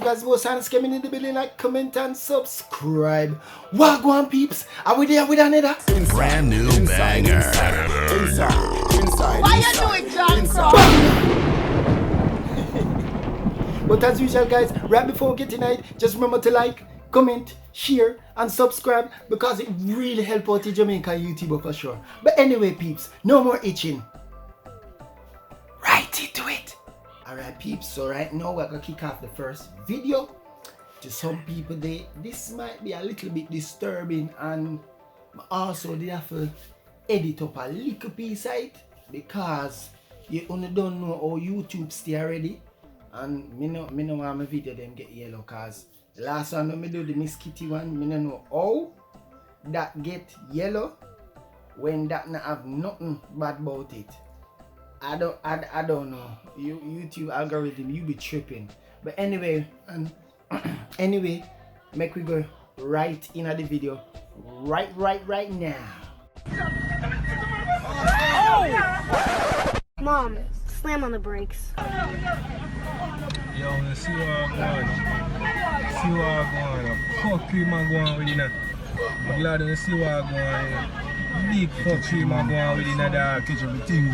guys, more signs coming in the building, like, comment and subscribe. Wagwan peeps, are we there with another brand new banger? Inside. Why you doing, John Cross? But as usual guys, right before we get tonight, just remember to like, comment, share and subscribe because it really helps out the Jamaica YouTuber for sure. But anyway peeps, no more itching. Right into it. Alright peeps, so right now we're gonna kick off the first video. To some people this might be a little bit disturbing, and also they have to edit up a little piece of it because you only don't know how YouTube stay already. And me no want my video them get yellow cause the last one when me do the Miss Kitty one, me no know how that get yellow when that not have nothing bad about it. I don't know. YouTube algorithm, you be tripping. But anyway, anyway, make we go right in the video right now. Oh! Mom, slam on the brakes. Yo, let's see what I'm going. See what I'm going. Fuck you, man, going with it. I'm glad to see what I'm going. Big fuck you, man, going with it. Catch everything.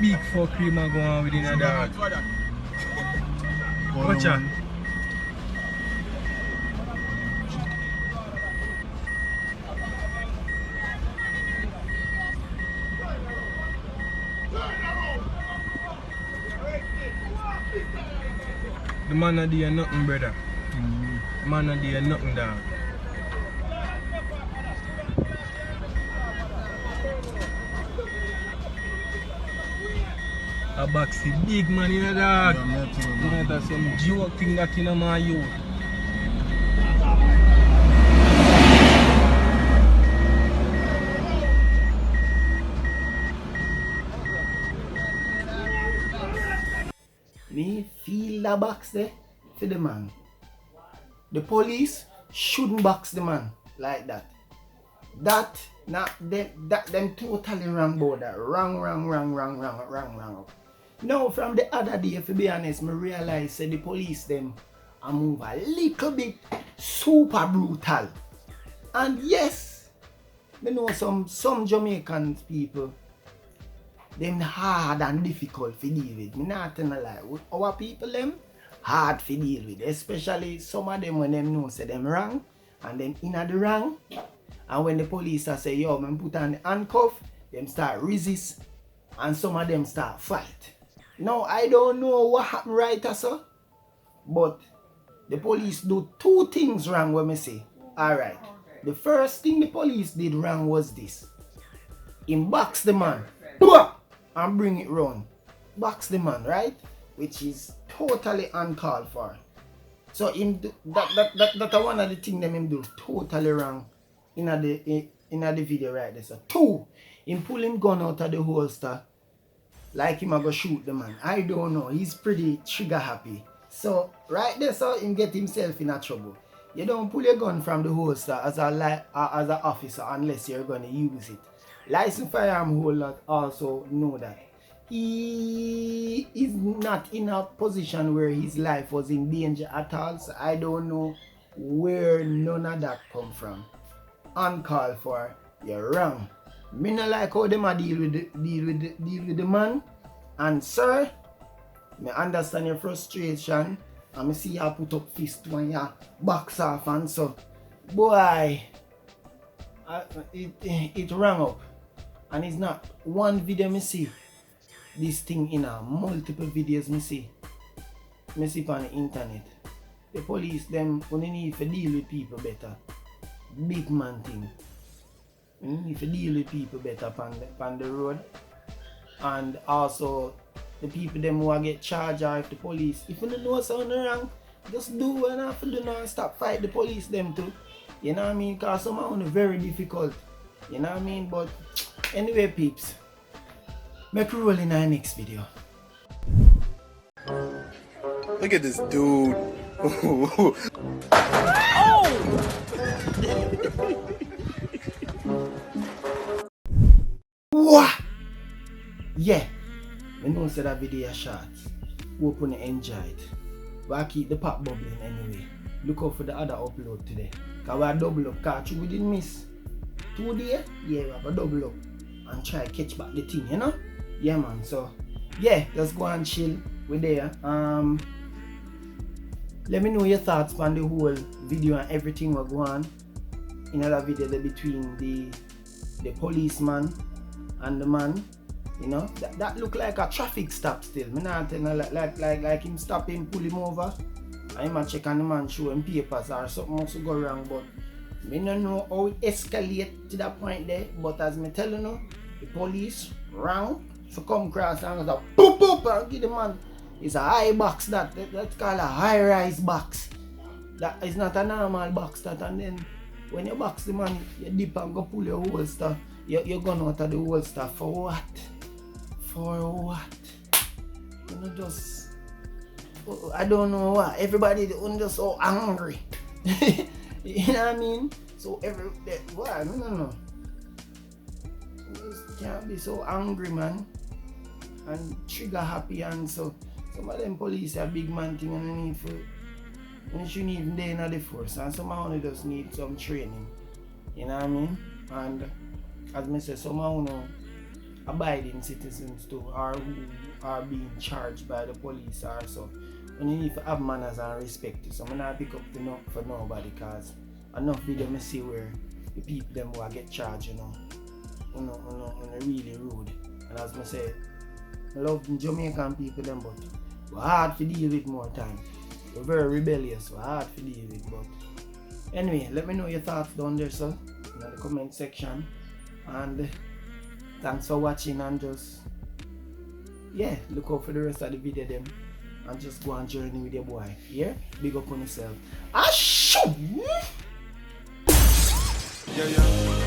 Big fuck you, man, going with it. Watch out. The man not doing nothing, brother. The man not doing nothing, dog. A boxy big man in a dog. You know that's some joke thing that in my youth. Me feel the box there for the man. The police shouldn't box the man like that. That them totally wrong about that. Wrong. Now from the other day, to be honest, me realize the police them a move a little bit super brutal. And yes, me know some Jamaican people, them hard and difficult to deal with. Me not tell a lie. Our people them hard to deal with, especially some of them when them know say them wrong and them in the wrong. And when the police say yo, man put on the handcuff, them start resist and some of them start fight. Now I don't know what happened right so, but the police do two things wrong when me say. Alright. The first thing the police did wrong was this. Him box the man and bring it round. Box the man, right? Which is totally uncalled for. So him do, that one of the things them him do totally wrong in the video right there. So two, him pull him gun out of the holster like him a go shoot the man. I don't know. He's pretty trigger happy. So right there, so him get himself in a trouble. You don't pull your gun from the holster as an officer unless you're gonna use it. Licensed firearm holder also know that he is not in a position where his life was in danger at all. So I don't know where none of that come from. Uncalled for, you're wrong. Me not like how them a deal with the man. And sir, me understand your frustration. And me see you put up fist when you box off and so. Boy, it rang up. And it's not one video me see. This thing in a multiple videos me see. Me see on the internet. The police them only need to deal with people better. Big man thing. You need to deal with people better on the road. And also the people them who get charged or if the police, if you don't know something wrong, just do what you have to do now and stop fight the police them too. You know what I mean? Because some are very difficult. You know what I mean? But anyway peeps, make we roll in our next video. Look at this dude. What? Yeah, I know that video short. Hope you enjoy it. but I keep the pot bubbling anyway. Look out for the other upload today. Cause we double up, cause we didn't miss 2 days. Yeah, we have a double up and try catch back the thing, you know? Yeah man, so yeah, just go and chill. We're there. Let me know your thoughts on the whole video and everything we're going in another video there between the policeman and the man. You know, that look like a traffic stop still. Me not tell you like him stop him, pull him over. I might check on the man, show him papers or something must go wrong, but me don't know how it escalate to that point there. But as me tell you, the police rang to come across and go boop boop and give the man. It's a high box that's called a high rise box. That is not a normal box that, and then when you box the man, you dip and go pull your whole stuff. You're going out of the whole stuff for what? For what? You know, just I don't know what. Everybody just so angry. You know what I mean? So why? No. You just can't be so angry, man. And trigger happy, and so some of them police are big man thing and they need for, and you shouldn't even be in the force, and some of them just need some training. You know what I mean? And as I say, some of them abiding citizens too, or who are being charged by the police or so. And you need to have manners and respect. So I'm not pick up for nobody, because enough video I see where the people them who get charged, you know, really rude. And as I say, I love the Jamaican people them, but we're hard to deal with more time. We're very rebellious, we're hard to deal with. But anyway, let me know your thoughts down there, sir, in the comment section. And thanks for watching, and just look out for the rest of the video them, and just go on journey with your boy. Yeah? Big up on yourself. Ah shoot! Yeah.